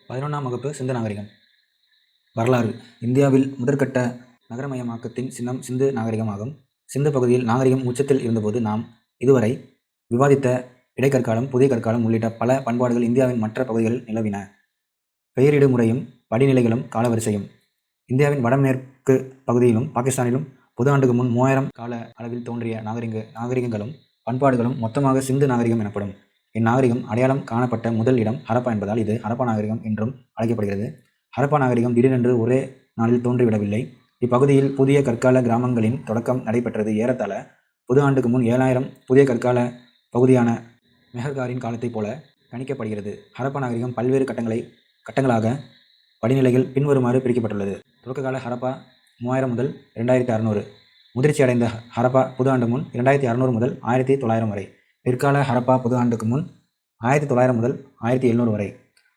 11ஆம் வகுப்பு சிந்து நாகரிகம். வரலாறு. இந்தியாவில் முதற்கட்ட நகரமயமாக்கத்தின் சின்னம் சிந்து நாகரிகம் ஆகும். சிந்து பகுதியில் நாகரிகம் உச்சத்தில் இருந்தபோது நாம் இதுவரை விவாதித்த இடைக்கற்காலம், புதிய கற்காலம் உள்ளிட்ட பல பண்பாடுகள் இந்தியாவின் மற்ற பகுதிகளில் நிலவின. பெயரிடு முறையும் படிநிலைகளும் காலவரிசையும். இந்தியாவின் வடமேற்கு பகுதியிலும் பாகிஸ்தானிலும் பொது ஆண்டுக்கு முன் 3000 கால அளவில் தோன்றிய நாகரிகங்களும் பண்பாடுகளும் மொத்தமாக சிந்து நாகரிகம் எனப்படும். இந்நாகரிகம் அடையாளம் காணப்பட்ட முதல் இடம் ஹரப்பா என்பதால் இது ஹரப்பா நாகரிகம் என்றும் அழைக்கப்படுகிறது. ஹரப்பா நாகரிகம் திடீரென்று ஒரே நாளில் தோன்றிவிடவில்லை. இப்பகுதியில் புதிய கற்கால கிராமங்களின் தொடக்கம் நடைபெற்றது ஏறத்தாழ பொது ஆண்டுக்கு முன் 7000 புதிய கற்கால பகுதியான மெஹர்காரின் காலத்தைப் போல கணிக்கப்படுகிறது. ஹரப்பா நாகரிகம் பல்வேறு கட்டங்களாக படிநிலைகள் பின்வருமாறு பிரிக்கப்பட்டுள்ளது. தொடக்ககால ஹரப்பா 3000 முதல் 2600. முதிர்ச்சி அடைந்த ஹரப்பா புது ஆண்டு முன் 2600 முதல் 1900 வரை. பிற்கால ஹரப்பா புது ஆண்டுக்கு முன் 1900 முதல் 1700 வரை.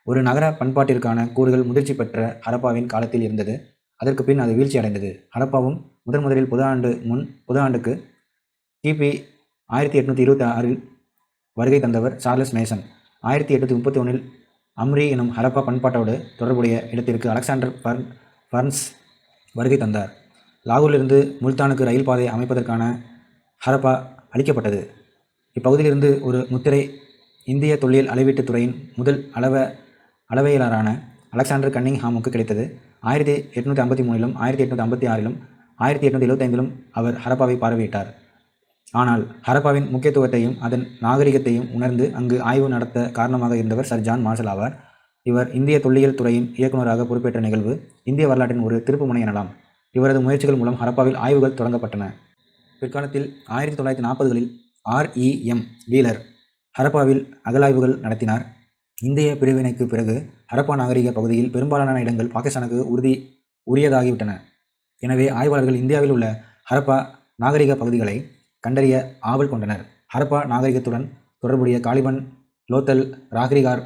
ஒரு நகர பண்பாட்டிற்கான கூறுகள் முதிர்ச்சி பெற்ற ஹரப்பாவின் காலத்தில் இருந்தது. அதற்கு பின் அது வீழ்ச்சி அடைந்தது. ஹரப்பாவும் முதலில் புது ஆண்டுக்கு கிபி 1826 வருகை தந்தவர் சார்லஸ் மேசன். 1831 அம்ரி எனும் ஹரப்பா பண்பாட்டோடு தொடர்புடைய இடத்திற்கு அலெக்சாண்டர் பர்ன்ஸ் வருகை தந்தார். லாகூரிலிருந்து முல்தானுக்கு ரயில் பாதை அமைப்பதற்கான ஹரப்பா அளிக்கப்பட்டது. இப்பகுதியிலிருந்து ஒரு முத்திரை இந்திய தொல்லியல் அளவீட்டுத் துறையின் முதல் அளவையலாளரான அலெக்சாண்டர் கன்னிங்ஹாமுக்கு கிடைத்தது. 1853 1856 1875 அவர் ஹரப்பாவை பார்வையிட்டார். ஆனால் ஹரப்பாவின் முக்கியத்துவத்தையும் அதன் நாகரிகத்தையும் உணர்ந்து அங்கு ஆய்வு நடத்த காரணமாக இருந்தவர் சர் ஜான் மார்ஷல் ஆவார். இவர் இந்திய தொல்லியல் துறையின் இயக்குநராக பொறுப்பேற்ற நிகழ்வு இந்திய வரலாற்றின் ஒரு திருப்புமுனை எனலாம். இவரது முயற்சிகள் மூலம் ஹரப்பாவில் ஆய்வுகள் தொடங்கப்பட்டன. பிற்காலத்தில் 1940களில் REM வீலர் ஹரப்பாவில் அகழாய்வுகள் நடத்தினார். இந்திய பிரிவினைக்கு பிறகு ஹரப்பா நாகரிக பகுதியில் பெரும்பாலான இடங்கள் பாகிஸ்தானுக்கு உரியதாகிவிட்டன. எனவே ஆய்வாளர்கள் இந்தியாவில் உள்ள ஹரப்பா நாகரிக பகுதிகளை கண்டறிய ஆவல் கொண்டனர். ஹரப்பா நாகரிகத்துடன் தொடர்புடைய காலிபன், லோத்தல், ராக்ரிகார்,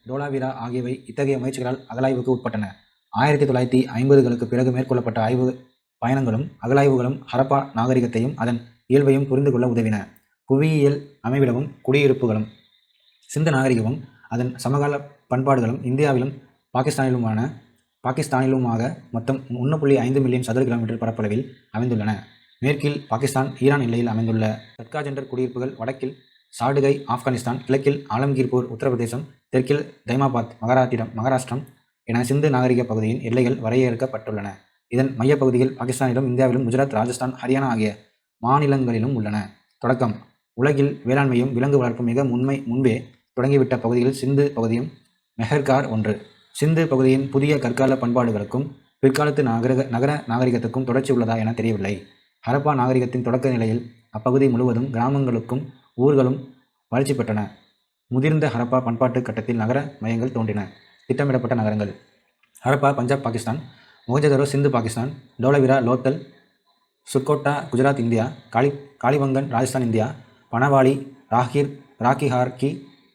டோலாவிரா ஆகியவை இத்தகைய முயற்சிகளால் அகழாய்வுக்கு உட்பட்டன. 1950களுக்கு பிறகு மேற்கொள்ளப்பட்ட ஆய்வு பயணங்களும் அகழாய்வுகளும் ஹரப்பா நாகரிகத்தையும் அதன் இயல்பையும் புரிந்து கொள்ள உதவின. புவியியல் அமைவிடமும் குடியிருப்புகளும். சிந்து நாகரிகமும் அதன் சமகால பண்பாடுகளும் இந்தியாவிலும் பாகிஸ்தானிலுமாக மொத்தம் 1.5 மில்லியன் சதுர கிலோமீட்டர் பரப்பளவில் அமைந்துள்ளன. மேற்கில் பாகிஸ்தான் ஈரான் எல்லையில் அமைந்துள்ள தட்காஜெண்டர் குடியிருப்புகள், வடக்கில் சாடுகை ஆப்கானிஸ்தான், கிழக்கில் ஆலம்கீர்பூர் உத்தரப்பிரதேசம், தெற்கில் தைமாபாத் மகாராஷ்டிரம் என சிந்து நாகரிக பகுதியின் எல்லைகள் வரையறுக்கப்பட்டுள்ளன. இதன் மையப்பகுதிகள் பாகிஸ்தானிலும் இந்தியாவிலும் குஜராத், ராஜஸ்தான், ஹரியானா ஆகிய மாநிலங்களிலும் உள்ளன. தொடக்கம். உலகில் வேளாண்மையும் விலங்கு வளர்ப்பும் மிக முன்பே தொடங்கிவிட்ட பகுதியில் சிந்து பகுதியும் மெஹர்கார் ஒன்று. சிந்து பகுதியின் புதிய கற்கால பண்பாடுகளுக்கும் பிற்காலத்து நகர நாகரிகத்துக்கும் தொடர்ச்சி உள்ளதா என தெரியவில்லை. ஹரப்பா நாகரிகத்தின் தொடக்க நிலையில் அப்பகுதி முழுவதும் கிராமங்களுக்கும் ஊர்களும் வளர்ச்சி பெற்றன. முதிர்ந்த ஹரப்பா பண்பாட்டு கட்டத்தில் நகர மையங்கள் தோன்றின. திட்டமிடப்பட்ட நகரங்கள். Harappa Punjab Pakistan, Mohenjodaro Sindh Pakistan, Dholavira Lothal, Surkotada Gujarat India, Kalibangan Rajasthan India, Banawali Rakhigarhi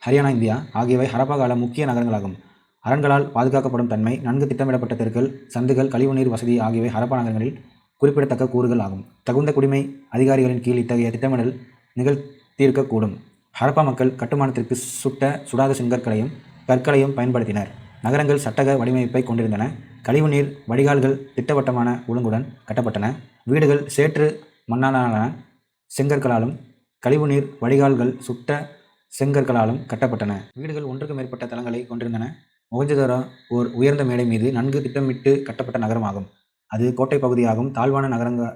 Haryana India ஆகியவை ஹரப்பா கால முக்கிய நகரங்களாகும். அரண்களால் பாதுகாக்கப்படும் தன்மை, நன்கு திட்டமிடப்பட்ட தெருக்கள், சந்துகள், கழிவுநீர் வசதி ஆகியவை ஹரப்பா நகரங்களில் குறிப்பிடத்தக்க கூறுகள் ஆகும். தகுந்த குடிமை அதிகாரிகளின் கீழ் இத்தகைய திட்டமிடல் நிகழ்த்தியிருக்கக்கூடும். ஹரப்பா மக்கள் கட்டுமானத்திற்கு சுடாத செங்கற்களையும் கற்களையும் பயன்படுத்தினர். நகரங்கள் சட்டக வடிவமைப்பை கொண்டிருந்தன. கழிவுநீர் வடிகால்கள் திட்டவட்டமான ஒழுங்குடன் கட்டப்பட்டன. வீடுகள் சேற்று மண்ணாலான செங்கற்களாலும் கழிவுநீர் வடிகால்கள் சுட்ட செங்கற்களாலும் கட்டப்பட்டன. வீடுகள் ஒன்றுக்கு மேற்பட்ட தளங்களை கொண்டிருந்தன. மொஹஞ்சதாரோ ஓர் உயர்ந்த மேடை மீது நன்கு திட்டமிட்டு கட்டப்பட்ட நகரமாகும். அது கோட்டை பகுதியாகவும் தாழ்வான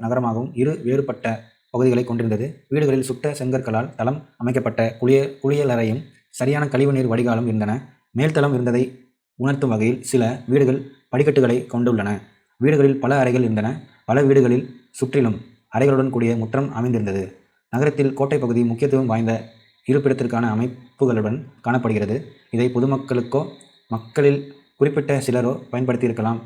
நகரமாகவும் இரு வேறுபட்ட பகுதிகளை கொண்டிருந்தது. வீடுகளில் சுட்ட செங்கற்களால் தளம் அமைக்கப்பட்ட குளியலறையும் சரியான கழிவுநீர் வடிகாலும் இருந்தன. மேல்தளம் இருந்ததை உணர்த்தும் வகையில் சில வீடுகள் படிக்கட்டுகளை கொண்டுள்ளன. வீடுகளில் பல அறைகள் இருந்தன. பல வீடுகளில் சுற்றிலும் அறைகளுடன் கூடிய முற்றம் அமைந்திருந்தது. நகரத்தில் கோட்டை பகுதி முக்கியத்துவம் வாய்ந்த இருப்பிடத்திற்கான அமைப்புகளுடன் காணப்படுகிறது. இதை பொதுமக்களுக்கோ மக்களில் குறிப்பிட்ட சிலரோ பயன்படுத்தியிருக்கலாம்.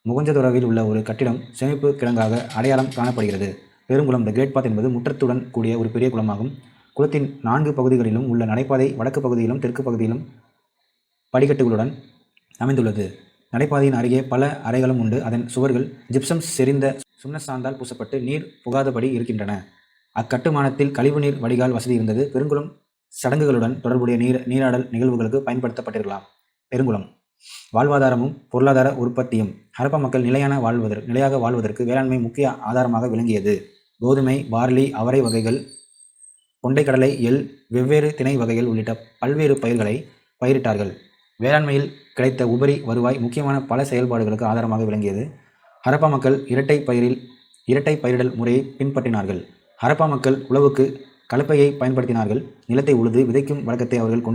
மொஹஞ்சதாரோவில் உள்ள ஒரு கட்டிடம் சேமிப்பு கிடங்காக அடையாளம் காணப்படுகிறது. பெருங்குளம் த கிரேட் பாத் என்பது முற்றத்துடன் கூடிய ஒரு பெரிய குளமாகும். குளத்தின் 4 பகுதிகளிலும் உள்ள நடைபாதை வடக்கு பகுதியிலும் தெற்கு பகுதியிலும் படிக்கட்டுகளுடன் அமைந்துள்ளது. நடைபாதையின் அருகே பல அறைகளும் உண்டு. அதன் சுவர்கள் ஜிப்சம் செறிந்த சுண்ணசாந்தால் பூசப்பட்டு நீர் புகாதபடி இருக்கின்றன. அக்கட்டுமானத்தில் கழிவுநீர் வடிகால் வசதி இருந்தது. பெருங்குளம் சடங்குகளுடன் தொடர்புடைய நீராடல் நிகழ்வுகளுக்கு பயன்படுத்தப்பட்டிருக்கலாம். பெருங்குளம் வாழ்வாதாரமும் பொருளாதார உற்பத்தியும். ஹரப்பா மக்கள் நிலையாக வாழ்வதற்கு வேளாண்மை முக்கிய ஆதாரமாக விளங்கியது. கோதுமை, பார்லி, அவரை வகைகள், கொண்டைக்கடலை, எள், வெவ்வேறு திணை வகைகள் உள்ளிட்ட பல்வேறு பயிர்களை பயிரிட்டார்கள். வேளாண்மையில் கிடைத்த உபரி வருவாய் முக்கியமான பல செயல்பாடுகளுக்கு ஆதாரமாக விளங்கியது. ஹரப்பா மக்கள் இரட்டை பயிரிடல் முறையை பின்பற்றினார்கள். ஹரப்பா மக்கள் உழவுக்கு கலப்பையை பயன்படுத்தினார்கள். நிலத்தை உழுது விதைக்கும் வழக்கத்தை அவர்கள்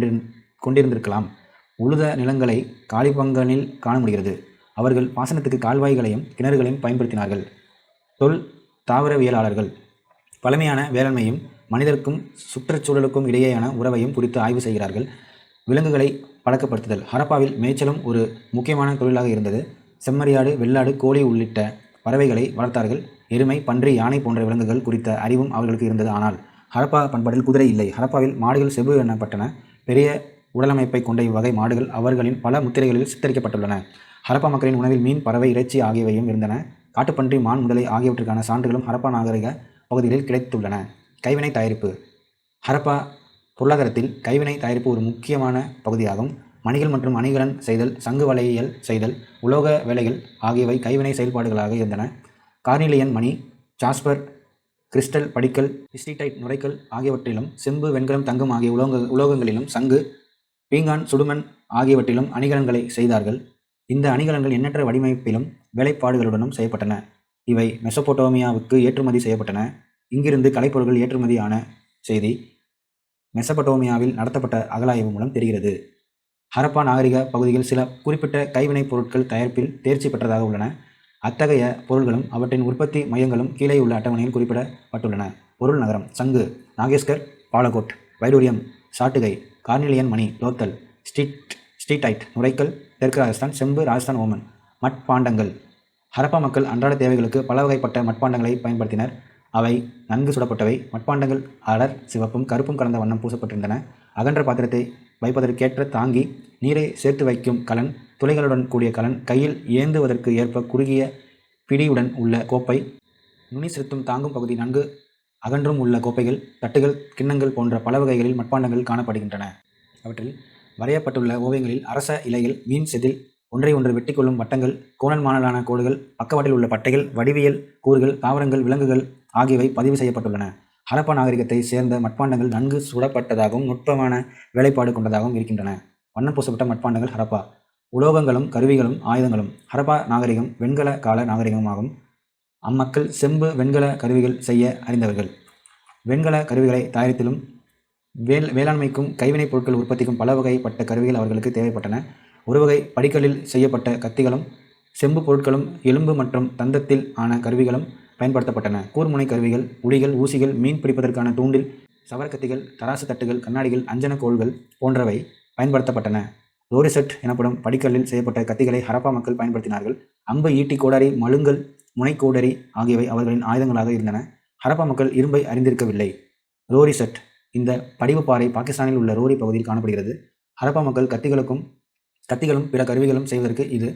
கொண்டிருந்திருக்கலாம். உழுத நிலங்களை காலிபங்கனில் காண முடிகிறது. அவர்கள் பாசனத்துக்கு கால்வாய்களையும் கிணறுகளையும் பயன்படுத்தினார்கள். தாவரவியலாளர்கள் பழமையான வேளாண்மையும் மனிதருக்கும் சுற்றுச்சூழலுக்கும் இடையேயான உறவையும் குறித்து ஆய்வு செய்கிறார்கள். விலங்குகளை பழக்கப்படுத்துதல். ஹரப்பாவில் மேய்ச்சலும் ஒரு முக்கியமான தொழிலாக இருந்தது. செம்மறியாடு, வெள்ளாடு, கோழி உள்ளிட்ட பறவைகளை வளர்த்தார்கள். எருமை, பன்றி, யானை போன்ற விலங்குகள் குறித்த அறிவும் அவர்களுக்கு இருந்தது. ஆனால் ஹரப்பா பண்பாட்டில் குதிரை இல்லை. ஹரப்பாவில் மாடுகள் செபு எனப்பட்டன. பெரிய உடலமைப்பை கொண்ட இவ்வகை மாடுகள் அவர்களின் பல முத்திரைகளில் சித்தரிக்கப்பட்டுள்ளன. ஹரப்பா மக்களின் உணவில் மீன், பறவை, இறைச்சி ஆகியவையும் இருந்தன. காட்டுப்பன்றி, மான், முதலை ஆகியவற்றுக்கான சான்றுகளும் ஹரப்பா நாகரிக பகுதிகளில் கிடைத்துள்ளன. கைவினை தயாரிப்பு. ஹரப்பா பொருளாதாரத்தில் கைவினை தயாரிப்பு ஒரு முக்கியமான பகுதியாகும். மணிகள் மற்றும் அணிகலன் செய்தல், சங்கு வளையல் செய்தல், உலோக வேலைகள் ஆகியவை கைவினை செயல்பாடுகளாக இருந்தன. கார்னிலியன் மணி, ஜாஸ்பர், கிறிஸ்டல், படிக்கல், ஸ்டீடைட் நுரைக்கல் ஆகியவற்றிலும், செம்பு, வெண்கலம், தங்கம் ஆகிய உலோகங்களிலும், சங்கு, பீங்கான், சுடுமண் ஆகியவற்றிலும் அணிகலன்களை செய்தார்கள். இந்த அணிகலன்கள் எண்ணற்ற வடிவமைப்பிலும் வேலைப்பாடுகளுடனும் செய்யப்பட்டன. இவை மெசொப்பொட்டோமியாவுக்கு ஏற்றுமதி செய்யப்பட்டன. இங்கிருந்து கலைப்பொருட்கள் ஏற்றுமதியான செய்தி மெசொப்பொட்டோமியாவில் நடத்தப்பட்ட அகழாய்வு மூலம் தெரிகிறது. ஹரப்பா நாகரிக பகுதிகள் சில குறிப்பிட்ட கைவினைப் பொருட்கள் தயாரிப்பில் தேர்ச்சி பெற்றதாக உள்ளன. அத்தகைய பொருள்களும் அவற்றின் உற்பத்தி மையங்களும் கீழே உள்ள அட்டவணையில் குறிப்பிடப்பட்டுள்ளன. பொருள் நகரம்: சங்கு, நாகேஸ்கர், பாலகோட். வைடூரியம், சாட்டுகை, கார்னிலியன் மணி, லோத்தல், ஸ்டீடைட் நுரைக்கல், தெற்கு ராஜஸ்தான். செம்பு, ராஜஸ்தான், ஓமன். மட்பாண்டங்கள். ஹரப்பா மக்கள் அன்றாட தேவைகளுக்கு பல வகைப்பட்ட மட்பாண்டங்களை பயன்படுத்தினர். அவை நன்கு சுடப்பட்டவை. மட்பாண்டங்கள் அடர் சிவப்பும் கருப்பும் கலந்த வண்ணம் பூசப்பட்டிருந்தன. அகன்ற பாத்திரத்தை வைப்பதற்கேற்ற தாங்கி, நீரை சேர்த்து வைக்கும் கலன், துளைகளுடன் கூடிய கலன், கையில் ஏந்துவதற்கு ஏற்ப குறுகிய பிடியுடன் உள்ள கோப்பை, நுனி செலுத்தும் தாங்கும் பகுதி நன்கு அகன்றும் உள்ள கோப்பைகள், தட்டுகள், கிண்ணங்கள் போன்ற பல வகைகளில் மட்பாண்டங்கள் காணப்படுகின்றன. அவற்றில் வரையப்பட்டுள்ள ஓவியங்களில் அரச இலைகள், மீன் செதில், ஒன்றை ஒன்று வெட்டிக்கொள்ளும் வட்டங்கள், கோணல் மாணலான கோடுகள், பக்கவாட்டில் உள்ள பட்டைகள், வடிவியல் கூறுகள், தாவரங்கள், விலங்குகள் ஆகியவை பதிவு செய்யப்பட்டுள்ளன. ஹரப்பா நாகரிகத்தை சேர்ந்த மட்பாண்டங்கள் நன்கு சுடப்பட்டதாகவும் நுட்பமான வேலைப்பாடு கொண்டதாகவும் இருக்கின்றன. வண்ணம் பூசப்பட்ட மட்பாண்டங்கள். ஹரப்பா உலோகங்களும் கருவிகளும் ஆயுதங்களும். ஹரப்பா நாகரிகம் வெண்கல கால நாகரிகமாகும். அம்மக்கள் செம்பு, வெண்கல கருவிகள் செய்ய அறிந்தவர்கள். வெண்கல கருவிகளை தயாரித்திலும் வேளாண்மைக்கும் கைவினைப் பொருட்கள் உற்பத்திக்கும் பல வகைப்பட்ட கருவிகள் அவர்களுக்கு தேவைப்பட்டன. ஒரு வகை படிக்கல்லில் செய்யப்பட்ட கத்திகளும், செம்பு பொருட்களும், எலும்பு மற்றும் தந்தத்தில் ஆன கருவிகளும் பயன்படுத்தப்பட்டன. கூர்முனை கருவிகள், உளிகள், ஊசிகள், மீன் பிடிப்பதற்கான தூண்டில், சவரக்கத்திகள், தராசு தட்டுகள், கண்ணாடிகள், அஞ்சன கோல்கள் போன்றவை பயன்படுத்தப்பட்டன. ரோரிசெட் எனப்படும் படிக்கல்லில் செய்யப்பட்ட கத்திகளை ஹரப்பா மக்கள் பயன்படுத்தினார்கள். அம்பு, ஈட்டி, கோடாரி, மழுங்கல், முனைக்கோடரி ஆகியவை அவர்களின் ஆயுதங்களாக இருந்தன. ஹரப்பா மக்கள் இரும்பை அறிந்திருக்கவில்லை. ரோரிசெட். இந்த படிவுப்பாறை பாகிஸ்தானில் உள்ள ரோரி பகுதியில் காணப்படுகிறது. ஹரப்பா மக்கள் கத்திகளும் பிற கருவிகளும் செய்வதற்கு இது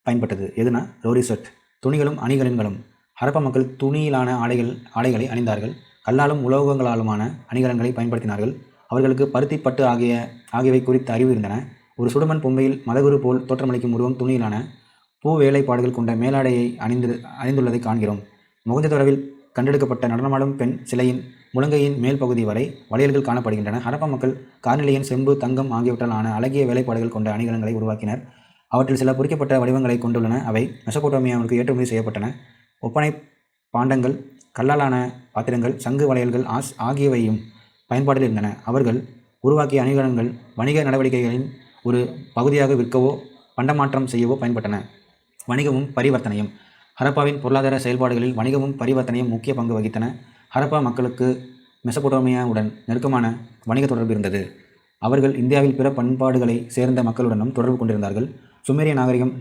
பயன்பட்டது. எதுனா ரோரிசெட். துணிகளும் அணிகலன்களும். ஹரப்பா மக்கள் துணியிலான ஆடைகளை அணிந்தார்கள். கல்லாலும் உலோகங்களாலுமான அணிகலன்களை பயன்படுத்தினார்கள். அவர்களுக்கு பருத்தி, பட்டு ஆகியவை குறித்த அறிவு இருந்தன. ஒரு சுடுமண் பொம்மையில் மதகுரு போல் தோற்றமளிக்கும் உருவம் துணியிலான பூ வேலைப்பாடுகள் கொண்ட மேலாடையை அணிந்துள்ளதை காண்கிறோம். மொகஞ்சதாரோவில் கண்டெடுக்கப்பட்ட நடனமாடும் பெண் சிலையின் முழங்கையின் மேல் பகுதி வரை வளையல்கள் காணப்படுகின்றன. ஹரப்பா மக்கள் கார்னிலியன், செம்பு, தங்கம் ஆகியவற்றால் ஆன அழகிய வேலைப்பாடுகள் கொண்ட அணிகலன்களை உருவாக்கினர். அவற்றில் சில பொறிக்கப்பட்ட வடிவங்களை கொண்டுள்ளன. அவை மெசொப்பொட்டோமியாவிற்கு ஏற்றுமதி செய்யப்பட்டன. ஒப்பனை பாண்டங்கள், கல்லாலான பாத்திரங்கள், சங்கு வளையல்கள் ஆகியவையும் பயன்பாட்டில் இருந்தன. அவர்கள் உருவாக்கிய அணிகலன்கள் வணிக நடவடிக்கைகளின் ஒரு பகுதியாக விற்கவோ பண்டமாற்றம் செய்யவோ பயன்பட்டன. வணிகமும் பரிவர்த்தனையும். ஹரப்பாவின் பொருளாதார செயல்பாடுகளில் வணிகமும் பரிவர்த்தனையும் முக்கிய பங்கு வகித்தன. ஹரப்பா மக்களுக்கு மெசொப்பொட்டோமியாவுடன் நெருக்கமான வணிக தொடர்பு இருந்தது. அவர்கள் இந்தியாவில் பிற பண்பாடுகளை சேர்ந்த மக்களுடனும் தொடர்பு கொண்டிருந்தார்கள். சுமேரிய நாகரிகம்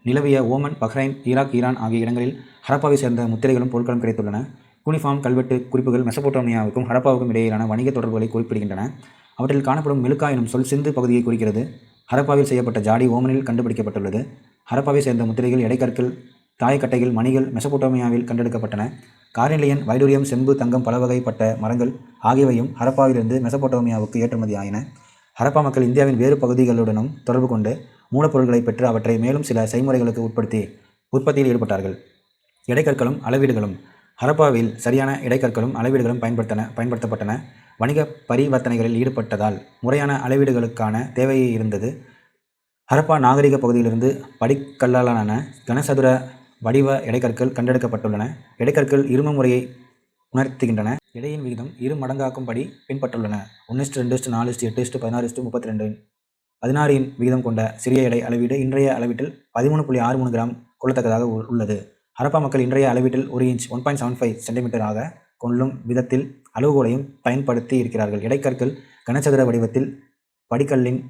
நிலவிய ஓமன், பஹ்ரைன், ஈராக், ஈரான் ஆகிய இடங்களில் ஹரப்பாவை சேர்ந்த முத்திரைகளும் பொருட்களும் கிடைத்துள்ளன. கூனிஃபார்ம் கல்வெட்டு குறிப்புகள் மெசொப்பொட்டோமியாவுக்கும் ஹரப்பாவுக்கும் இடையிலான வணிக தொடர்புகளை குறிப்பிடுகின்றன. அவற்றில் காணப்படும் மெலுக்கா எனும் சொல் சிந்து பகுதியை குறிக்கிறது. ஹரப்பாவில் செய்யப்பட்ட ஜாடி ஓமனில் கண்டுபிடிக்கப்பட்டுள்ளது. ஹரப்பாவை சேர்ந்த முத்திரைகள், எடைக்கற்கள், தாயக்கட்டைகள், மணிகள் மெசொப்பொட்டோமியாவில் கண்டெடுக்கப்பட்டன. கார்னிலியன், வைடூரியம், செம்பு, தங்கம், பல வகைப்பட்ட மரங்கள் ஆகியவையும் ஹரப்பாவிலிருந்து மெசொப்பொட்டோமியாவுக்கு ஏற்றுமதி ஆயின. ஹரப்பா மக்கள் இந்தியாவின் வேறு பகுதிகளுடனும் தொடர்பு கொண்டு மூலப்பொருட்களை பெற்று அவற்றை மேலும் சில செய்முறைகளுக்கு உட்படுத்தி உற்பத்தியில் ஈடுபட்டார்கள். இடைக்கற்களும் அளவீடுகளும். ஹரப்பாவில் சரியான இடைக்கற்களும் அளவீடுகளும் பயன்படுத்தப்பட்டன. வணிக பரிவர்த்தனைகளில் ஈடுபட்டதால் முறையான அளவீடுகளுக்கான தேவை இருந்தது. ஹரப்பா நாகரிக பகுதியிலிருந்து படிக்கல்லாலான கனசதுர வடிவ இடைக்கற்கள் கண்டெடுக்கப்பட்டுள்ளன. இடைக்கற்கள் இரும முறையை உணர்த்துகின்றன. எடையின் விகிதம் 2 மடங்காக்கும்படி பின்பற்றுள்ளன. 1:4:8:16:32 16 விகிதம் கொண்ட சிறிய எடை அளவீடு இன்றைய அளவீட்டில் 13.63 கிராம் கொள்ளத்தக்கதாக உள்ளது. ஹரப்பா மக்கள் இன்றைய அளவீட்டில் 1 இன்ச் 1.75 சென்டிமீட்டர் ஆக கொள்ளும் விதத்தில் அளவுகோலையும் பயன்படுத்தி இருக்கிறார்கள். இடைக்கற்கள் கனசதுர வடிவத்தில் படிக்கல்லில்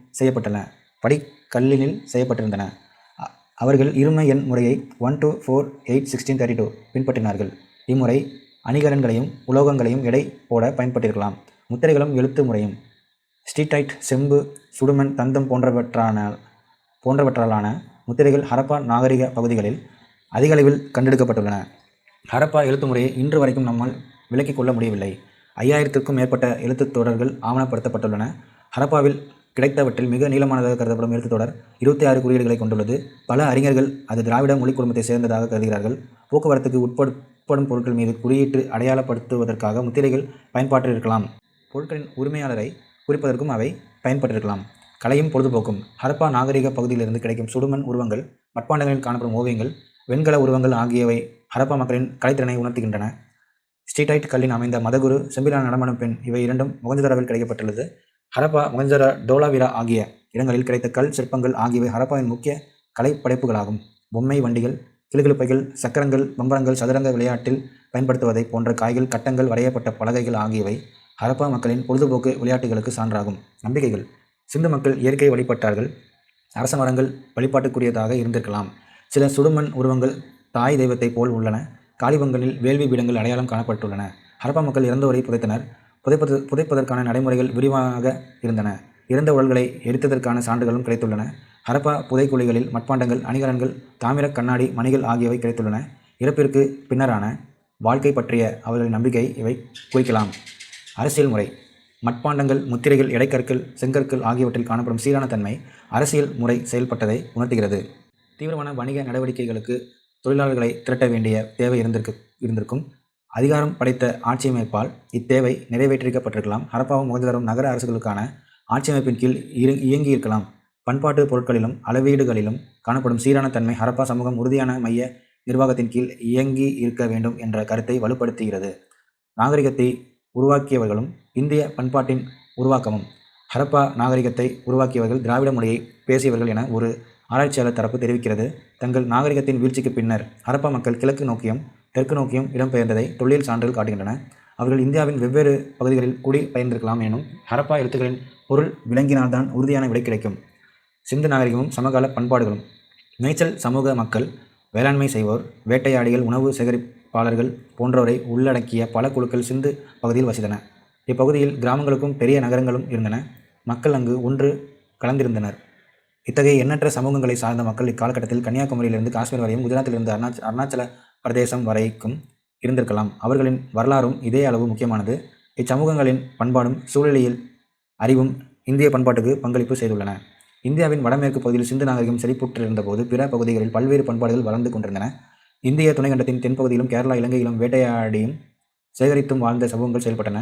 செய்யப்பட்டிருந்தன. அவர்கள் இரும எண் முறையை 1 2 4 8 16 32 பின்பற்றினார்கள். இம்முறை அணிகலன்களையும் உலோகங்களையும் எடை போட பயன்பட்டிருக்கலாம். முத்திரைகளும் எழுத்து முறையும். ஸ்டீடைட், செம்பு, சுடுமண், தந்தம் போன்றவற்றாலான முத்திரைகள் ஹரப்பா நாகரிக பகுதிகளில் அதிக அளவில் கண்டெடுக்கப்பட்டுள்ளன. ஹரப்பா எழுத்து முறையை இன்று வரைக்கும் நம்மால் விலக்கிக் கொள்ள முடியவில்லை. 5000க்கும் மேற்பட்ட எழுத்துத் தொடர்கள் ஆவணப்படுத்தப்பட்டுள்ளன. ஹரப்பாவில் கிடைத்தவற்றில் மிக நீளமானதாக கருதப்படும் எழுத்துத் தொடர் 26 குறியீடுகளை கொண்டுள்ளது. பல அறிஞர்கள் அது திராவிட மொழி குடும்பத்தை சேர்ந்ததாக கருதுகிறார்கள். போக்குவரத்துக்கு உட்படும் பொருட்கள் மீது குறியீட்டு அடையாளப்படுத்துவதற்காக முத்திரைகள் பயன்பாட்டிருக்கலாம். பொருட்களின் உரிமையாளரை குறிப்பதற்கும் அவை பயன்பட்டிருக்கலாம். கலையும் பொழுதுபோக்கும். ஹரப்பா நாகரிக பகுதியிலிருந்து கிடைக்கும் சுடுமண் உருவங்கள், மட்பாண்டங்களில் காணப்படும் ஓவியங்கள், வெண்கல உருவங்கள் ஆகியவை ஹரப்பா மக்களின் கலைத்திறனை உணர்த்துகின்றன. ஸ்டீடைட் கல்லின் அமைந்த மதகுரு, செம்பிலான நடமாடும் பெண் இவை இரண்டும் மொகஞ்சதாரோவில் கிடைக்கப்பட்டுள்ளது. ஹரப்பா, மொகஞ்சதாரோ, டோலாவிரா ஆகிய இடங்களில் கிடைத்த கல் சிற்பங்கள் ஆகியவை ஹரப்பாவின் முக்கிய கலைப்படைப்புகளாகும். பொம்மை வண்டிகள், கிளுகிளுப்பைகள், சக்கரங்கள், பம்பரங்கள், சதுரங்க விளையாட்டில் பயன்படுத்துவதை போன்ற காய்கள், கட்டங்கள், வரையப்பட்ட பலகைகள் ஆகியவை ஹரப்பா மக்களின் பொழுதுபோக்கு விளையாட்டுகளுக்கு சான்றாகும். நம்பிக்கைகள். சிந்து மக்கள் இயற்கையை வழிபட்டார்கள். அரச மரங்கள் வழிபாட்டுக்குரியதாக இருந்திருக்கலாம். சில சுடுமண் உருவங்கள் தாய் தெய்வத்தை போல் உள்ளன. காளிபங்கனில் வேள்வி பீடங்கள் அடையாளம் காணப்பட்டுள்ளன. ஹரப்பா மக்கள் இறந்தோரை புதைத்தனர். புதைப்பதற்கான நடைமுறைகள் விரிவாக இருந்தன. இறந்த உடல்களை எரித்ததற்கான சான்றுகளும் கிடைத்துள்ளன. ஹரப்பா புதைக்குழிகளில் மட்பாண்டங்கள், அணிகலன்கள், தாமிர கண்ணாடி மணிகள் ஆகியவை கிடைத்துள்ளன. இறப்பிற்கு பின்னரான வாழ்க்கை பற்றிய அவர்களின் நம்பிக்கை இவை குறிக்கலாம். அரசியல் முறை. மட்பாண்டங்கள், முத்திரைகள், இடைக்கற்கள், செங்கற்கள் ஆகியவற்றில் காணப்படும் சீரான தன்மை அரசியல் முறை செயல்பட்டதை உணர்த்துகிறது. தீவிரமான வணிக நடவடிக்கைகளுக்கு தொழிலாளர்களை திரட்ட வேண்டிய தேவை இருந்திருக்கும். அதிகாரம் படைத்த ஆட்சியமைப்பால் இத்தேவை நிறைவேற்றிக்கப்பட்டிருக்கலாம். ஹரப்பாவும் மொகஞ்சதாரோவும் நகர அரசுகளுக்கான ஆட்சியமைப்பின் கீழ் இயங்கியிருக்கலாம். பண்பாட்டு பொருட்களிலும் அளவீடுகளிலும் காணப்படும் சீரான தன்மை ஹரப்பா சமூகம் உறுதியான மைய நிர்வாகத்தின் கீழ் இயங்கி இருக்க வேண்டும் என்ற கருத்தை வலுப்படுத்துகிறது. நாகரிகத்தை உருவாக்கியவர்களும் இந்திய பண்பாட்டின் உருவாக்கமும். ஹரப்பா நாகரிகத்தை உருவாக்கியவர்கள் திராவிட மொழியை பேசியவர்கள் என ஒரு ஆராய்ச்சியாளர் தரப்பு தெரிவிக்கிறது. தங்கள் நாகரிகத்தின் வீழ்ச்சிக்கு பின்னர் ஹரப்பா மக்கள் கிழக்கு நோக்கியும் தெற்கு நோக்கியும் இடம்பெயர்ந்ததை தொல்லியல் சான்றுகள் காட்டுகின்றன. அவர்கள் இந்தியாவின் வெவ்வேறு பகுதிகளில் குடி பெயர்ந்திருக்கலாம் எனும் ஹரப்பா எழுத்துக்களின் பொருள் விளங்கினால்தான் உறுதியான விடை கிடைக்கும். சிந்து நாகரிகமும் சமகால பண்பாடுகளும். மேய்ச்சல் சமூக மக்கள் வேளாண்மை செய்வோர், வேட்டையாடிகள், உணவு சேகரிப்பாளர்கள் போன்றோரை உள்ளடக்கிய பல குழுக்கள் சிந்து பகுதியில் வசித்தன. இப்பகுதியில் கிராமங்களுக்கும் பெரிய நகரங்களும் இருந்தன. மக்கள் அங்கு ஒன்று கலந்திருந்தனர். இத்தகைய எண்ணற்ற சமூகங்களை சார்ந்த மக்கள் இக்காலகட்டத்தில் கன்னியாகுமரியிலிருந்து காஷ்மீர் வரையும், குஜராத்திலிருந்து அருணாச்சல பிரதேசம் வரைக்கும் இருந்திருக்கலாம். அவர்களின் வரலாறும் இதே அளவு முக்கியமானது. இச்சமூகங்களின் பண்பாடும் சூழலியல் அறிவும் இந்திய பண்பாட்டுக்கு பங்களிப்பு செய்துள்ளன. இந்தியாவின் வடமேற்கு பகுதியில் சிந்து நாகரிகம் செழிப்புற்றிருந்தபோது பிற பகுதிகளில் பல்வேறு பண்பாடுகள் வளர்ந்து கொண்டிருந்தன. இந்திய துணைக்கண்டத்தின் தென்பகுதியிலும் கேரளா, இலங்கையிலும் வேட்டையாடியும் சேகரித்தும் வாழ்ந்த சமூகங்கள் செயல்பட்டன.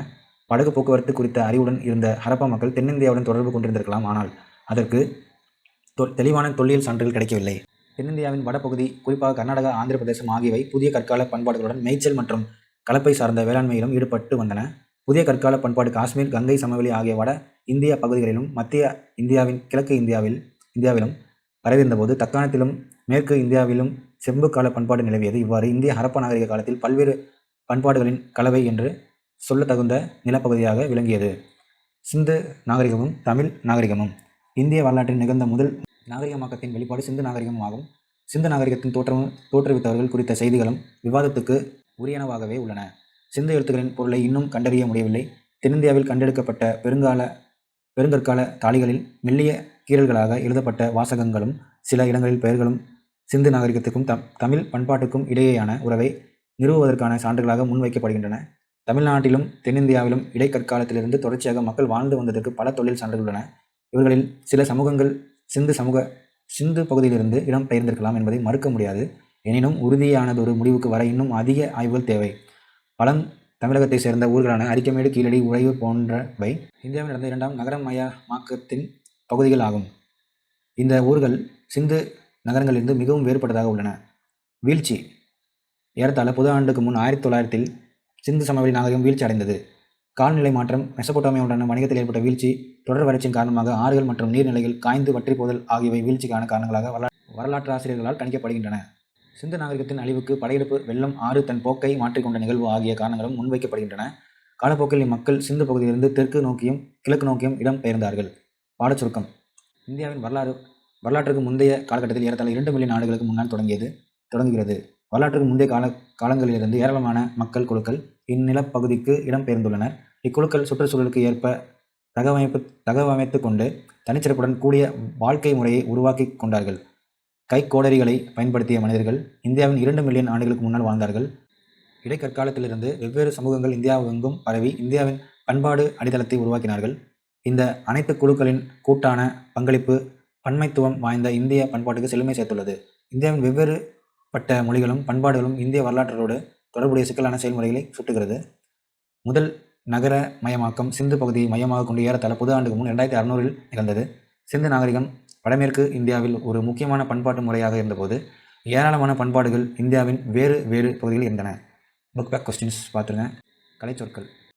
படகு போக்குவரத்து குறித்த அறிவுடன் இருந்த ஹரப்பா மக்கள் தென்னிந்தியாவுடன் தொடர்பு கொண்டிருந்திருக்கலாம். ஆனால் அதற்கு தெளிவான தொல்லியல் சான்றுகள் கிடைக்கவில்லை. தென்னிந்தியாவின் வடபகுதி, குறிப்பாக கர்நாடகா, ஆந்திர பிரதேசம் ஆகியவை புதிய கற்கால பண்பாடுகளுடன் மேய்ச்சல் மற்றும் கலப்பை சார்ந்த வேளாண்மையிலும் ஈடுபட்டு வந்தன. புதிய கற்கால பண்பாடு காஷ்மீர், கங்கை சமவெளி ஆகிய வட இந்திய பகுதிகளிலும் மத்திய இந்தியாவின் கிழக்கு இந்தியாவிலும் பரவியிருந்தபோது தக்காணத்திலும் மேற்கு இந்தியாவிலும் செம்பு கால பண்பாடு நிலவியது. இவ்வாறு இந்திய ஹரப்பா நாகரிக காலத்தில் பல்வேறு பண்பாடுகளின் கலவை என்று சொல்லத்தகுந்த நிலப்பகுதியாக விளங்கியது. சிந்து நாகரிகமும் தமிழ் நாகரிகமும். இந்திய வரலாற்றில் நிகழ்ந்த முதல் நாகரிகமாக்கத்தின் வெளிப்பாடு சிந்து நாகரிகம் ஆகும். சிந்து நாகரிகத்தின் தோற்றுவித்தவர்கள் குறித்த செய்திகளும் விவாதத்துக்கு உரியனவாகவே உள்ளன. சிந்து எழுத்துக்களின் பொருளை இன்னும் கண்டறிய முடியவில்லை. தென்னிந்தியாவில் கண்டெடுக்கப்பட்ட பெருங்கற்கால தாளிகளில் மெல்லிய கீறல்களாக எழுதப்பட்ட வாசகங்களும் சில இடங்களில் பெயர்களும் சிந்து நாகரிகத்துக்கும் தமிழ் பண்பாட்டுக்கும் இடையேயான உறவை நிறுவுவதற்கான சான்றுகளாக முன்வைக்கப்படுகின்றன. தமிழ்நாட்டிலும் தென்னிந்தியாவிலும் இடைக்கற்காலத்திலிருந்து தொடர்ச்சியாக மக்கள் வாழ்ந்து வந்ததற்கு பல தொழில் சான்றுகள் உள்ளன. இவர்களில் சில சமூகங்கள் சிந்து சமூக சிந்து பகுதியிலிருந்து இடம் பெயர்ந்திருக்கலாம் என்பதை மறுக்க முடியாது. எனினும் உறுதியானதொரு முடிவுக்கு வர இன்னும் அதிக ஆய்வுகள் தேவை. தமிழகத்தை சேர்ந்த ஊர்களான அரிக்கமேடு, கீழடி, உறையூர் போன்றவை இந்தியாவில் நடந்த 2ஆம் நகரமயமாக்கத்தின் பகுதிகள் ஆகும். இந்த ஊர்கள் சிந்து நகரங்களிலிருந்து மிகவும் வேறுபட்டதாக உள்ளன. வீழ்ச்சி ஏறத்தாழ பொது ஆண்டுக்கு முன் 1900 சிந்து சமவெளி நாகரிகம் வீழ்ச்சி அடைந்தது. காலநிலை மாற்றம், மெசபொட்டாமியாவுடனான வணிகத்தில் ஏற்பட்ட வீழ்ச்சி, தொடர் வறட்சியின் காரணமாக ஆறுகள் மற்றும் நீர்நிலைகள் காய்ந்து வற்றிப்போதல் ஆகியவை வீழ்ச்சிக்கான காரணங்களாக வரலாற்றாசிரியர்களால் கணிக்கப்படுகின்றன. சிந்து நாகரிகத்தின் அழிவுக்கு படையெடுப்பு, வெள்ளம், ஆறு தன் போக்கை மாற்றிக்கொண்ட நிகழ்வு ஆகிய காரணங்களும் முன்வைக்கப்படுகின்றன. காலப்போக்கில் இம்மக்கள் சிந்து பகுதியிலிருந்து தெற்கு நோக்கியும் கிழக்கு நோக்கியும் இடம் பெயர்ந்தார்கள். பாடச்சுருக்கம். இந்தியாவின் வரலாற்றுக்கு முந்தைய காலகட்டத்தில் ஏறத்தாழ 2 மில்லியன் ஆண்டுகளுக்கு முன்னால் தொடங்குகிறது. வரலாற்றுக்கு முந்தைய காலங்களிலிருந்து ஏராளமான மக்கள் குழுக்கள் இந்நிலப்பகுதிக்கு இடம் பெயர்ந்துள்ளனர். இக்குழுக்கள் சுற்றுச்சூழலுக்கு ஏற்ப தகவமைத்து கொண்டு தனிச்சிறப்புடன் கூடிய வாழ்க்கை முறையை உருவாக்கி கொண்டார்கள். கைக்கோடரிகளை பயன்படுத்திய மனிதர்கள் இந்தியாவின் 2 மில்லியன் ஆண்டுகளுக்கு முன்னால் வாழ்ந்தார்கள். இடைக்கற்காலத்திலிருந்து வெவ்வேறு சமூகங்கள் இந்தியாவெங்கும் பரவி இந்தியாவின் பண்பாடு அடித்தளத்தை உருவாக்கினார்கள். இந்த அனைத்து குழுக்களின் கூட்டான பங்களிப்பு பன்மைத்துவம் வாய்ந்த இந்திய பண்பாட்டுக்கு செழுமை சேர்த்துள்ளது. இந்தியாவின் வெவ்வேறுபட்ட மொழிகளும் பண்பாடுகளும் இந்திய வரலாற்றோடு தொடர்புடைய சிக்கலான செயல்முறைகளை சுட்டுகிறது. முதல் நகரமயமாக்கம் சிந்து பகுதியை மையமாக கொண்டு ஏறத்தாழ பொது ஆண்டுக்கு முன் 2600 நிகழ்ந்தது. சிந்து நாகரிகம் வடமேற்கு இந்தியாவில் ஒரு முக்கியமான பண்பாட்டு முறையாக இருந்தபோது ஏராளமான பண்பாடுகள் இந்தியாவின் வேறு பகுதிகளில் இருந்தன. புக் பேக் கொஸ்டின்ஸ் பார்த்துருங்க. கலைச்சொற்கள்.